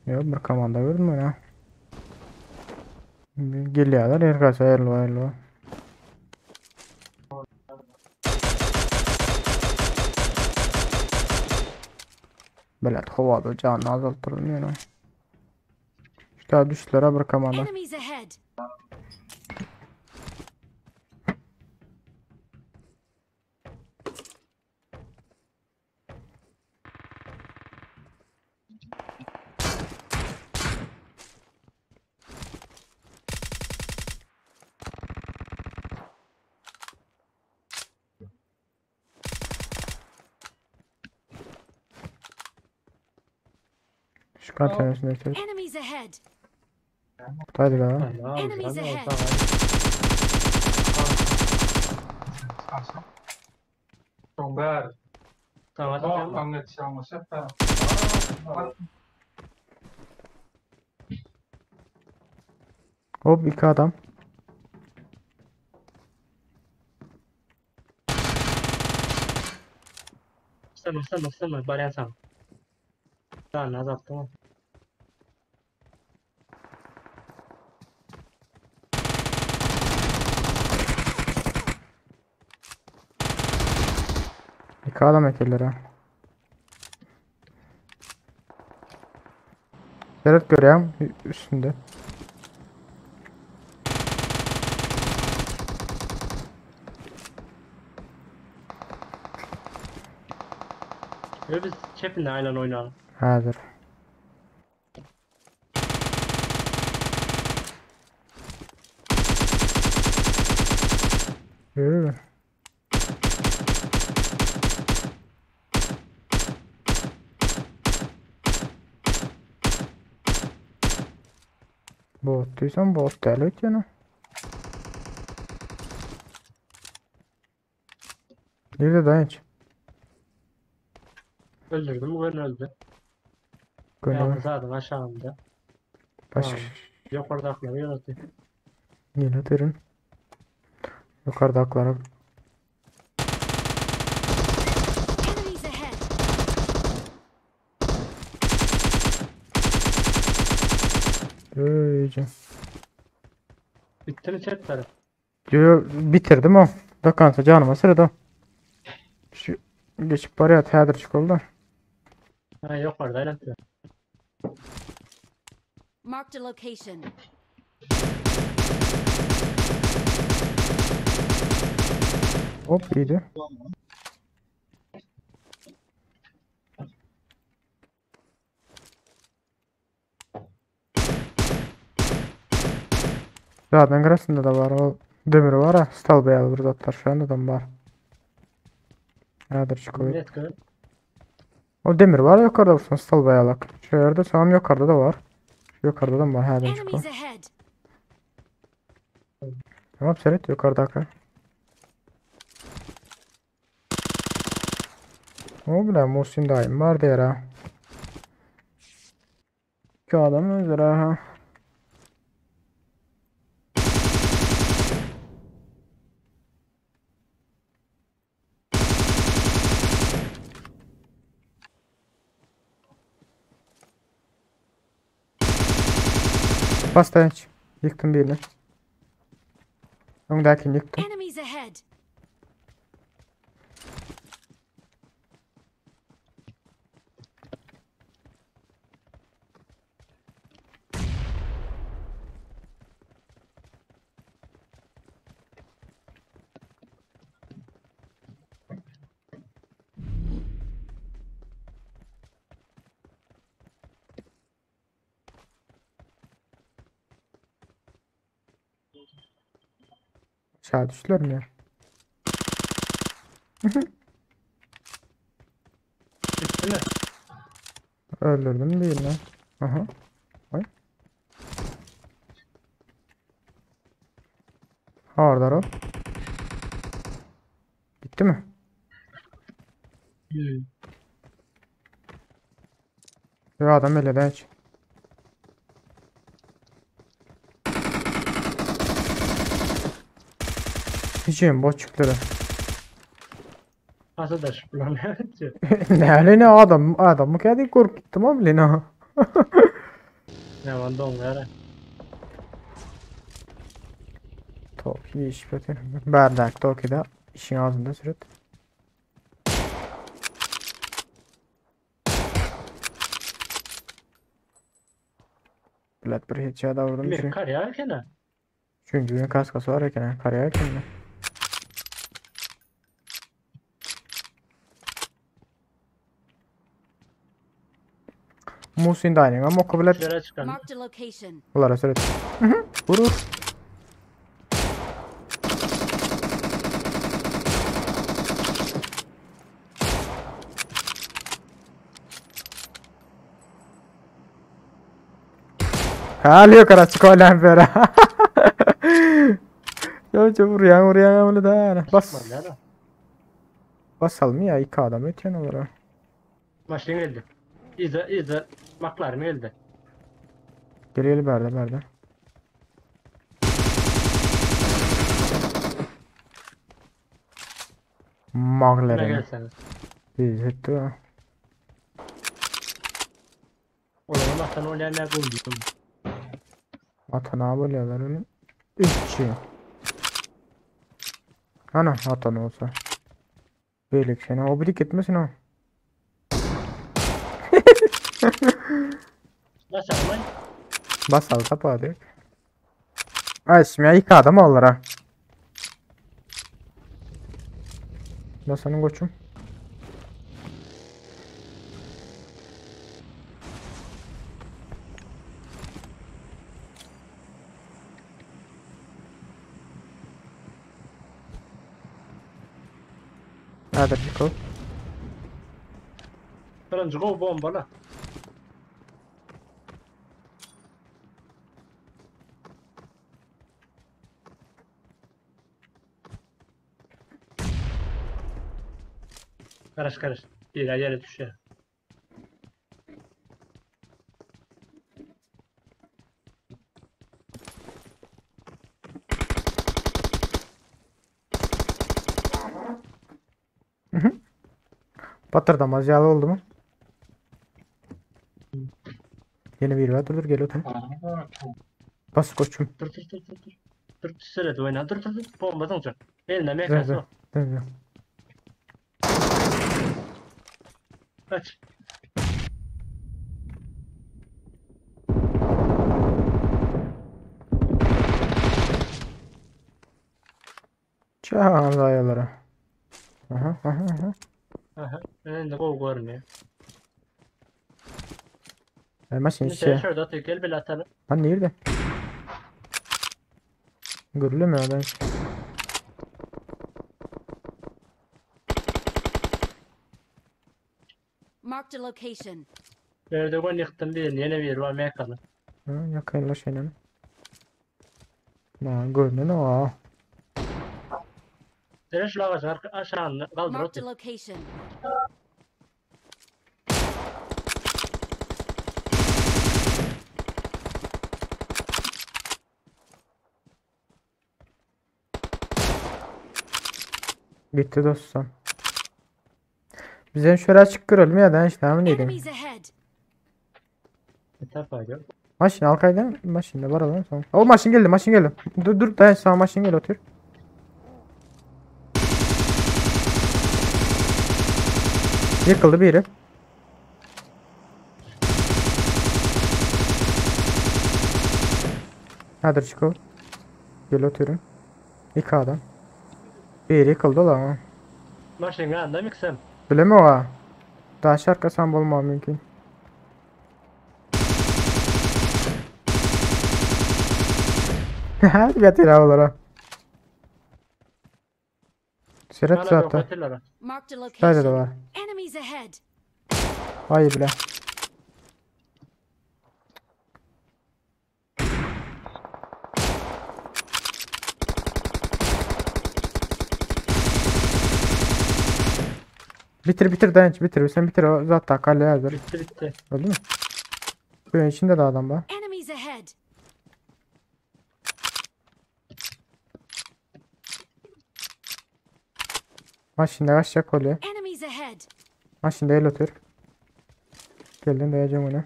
Yok bir komanda gördüm ben ha. Geliyorlar herkese elva. Belet havada canını azaltırım yani. İşte düştüler bir komanda. Enemies ahead. Şu kantin içinde Enemies ahead. Hadi be. Enemies ahead. Trồng bê Tamam, có tamam. con nghịch xong rồi xếp tao. Hop iki adam. Sama. Barian sama. Tamam, azalttım. İki adam ekerler ha. Şerit görüyorum üstünde. Ve biz Chapin'le aynen oynayalım. Hazır. Yürü. Bot diyorsan bot değil canım. Nerede daha hiç? Öldürdüm, bu öldü. Gönül. Yalnız zaten aşağımda. Baş. Tamam. Yok orada aklıma yönetiyor. Yine derin. Yukarıda aklara. Enemies ahead. İyice. Bitti mi chatleri? Yo, bitirdim o. Dokansa canıma sırada. Şu geçip paraya teadır çıkıldı. Ha, yok orada aynen. Marked a location. Hop iyiydi. Zaten arasında da var o demir var ha. Stal beyaz burada atlar şu anda da var. Teadır çıkıyor. Net gör. O demir var yukarıda vursun stal beyazlık. Şu yerde şu an yukarıda da var. Şu yukarıda da var. Teadır çıkıyor. Enemies ahead. Tamam seyret yukarıdaki. O bile Muhsin daim var der ha. İki adam öldür ha. Basta hiç. Yıktım birini. Öndekini yıktım. Enemies ahead. Aşağı düştüler mi ya? Bitti mi? Öldürdüm birini. Aha. Ay. Orada o. Bitti mi? Hmm. Yo adam eleden hiç. Hiçim boçukları. Nasıl da şıplanıyor? Ne öyle ne adamı kendi korkuttum abi ne? Ne var donlara. Tok iş beter. Bardak Toki da işin ağzında sürüt. Bilet bir hiç ya da vurdum Bir şey. kar yağarken ha. Çünkü benim kaskası var ya karaya kimde? Musin dining ama o bilet Şuraya çıkan. Marked a location. ulara sürüt. Vurur. Halio karas kolan pera. Yo vuruyan öyle de. Bas. Vallahi. Basalım ya iki adam ötüyen olarak. Maşin geldi. İzle. Maklar mı geldi? Geliyor berde. Ne Maglarını. gelseniz. Biz etti. Oğlum sen oynayan ne buldun? Atana bölüyorlar öyle. İşçi. Ana atan olsa. Böyle şey. O birik etmesin o. Nasıl lan? Basal tapadık. Ay şimdi ya iki adam olarak. Da senin koçum. Hadi çıkıl. Fırıncı kov bombalı. Karış. Yere düşüyor. Batırdım az yağlı oldu mu? Yeni bir var dur gel otur. Bas koçum. Dur. Dur sırada oyna. Dur. Bombadan olacak. Elinde Dur mekası dur. var. Dur. Kaç. Çağın dayalara. Aha. Aha. Önünde kov görünüyor. Elmas Şimdi şey. şurada atıyor. Gel bile atalım. Lan nerede? Görülüyor mu ya ben? Marked a location. Nerede gol yıktım bir yeni bir var mekalı. Ha, yakayla şeyle. Na görünüyor ne o? Sen şu ağacın aşağında kaldır Marked otur. a location. Bitti dostum. Bizden şöyle açık görelim ya da işte emin değilim. Enemies ahead. Yeter fayda. Maşin alkaydan maşinle var lan son. O maşin geldi. Dur dayan sağ maşin gel otur. Yıkıldı biri. Hadi çıkıl. Gel oturun. İki adam. Biri yıkıldı lan. Maşın yanında miksem. Bile mi o? Daha şarkı sam olma mümkün. Hadi getir avlara. Siret Bana zaten. dokatırlar. Marked a Şöyle de var. location. Enemies ahead. Hayır bile. Bitir dayanç bitir. Sen bitir o zaten kaleye hazır. Bitti. Öldü mü? Böyle içinde de adam var. Enemies ahead. Maşinde kaçacak oluyor. Enemies ahead. Maşinde el otur. Geldin dayayacağım ona.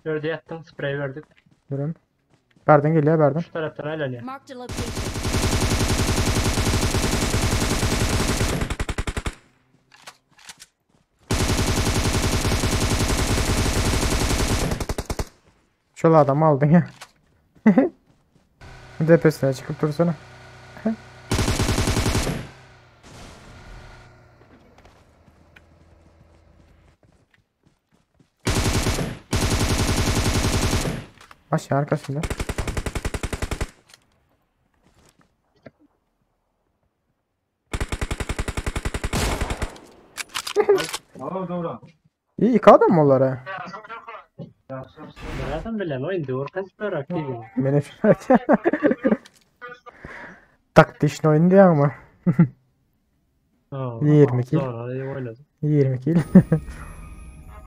Gördü yattım. Sprey verdik. Durun. Berden geliyor Berden. Şu taraftan aylanıyor. Marked a location. Şöyle adamı aldın ya. Tepesine çıkıp dursana. Aşağı arkasında. Aa, dobra. İyi yıkadım mı onları? Nereden bilen oyundu? Orkan süper aktif. Benim taktişin oyun diye ama. 20 kill. Sonra oynadım. 20 kill.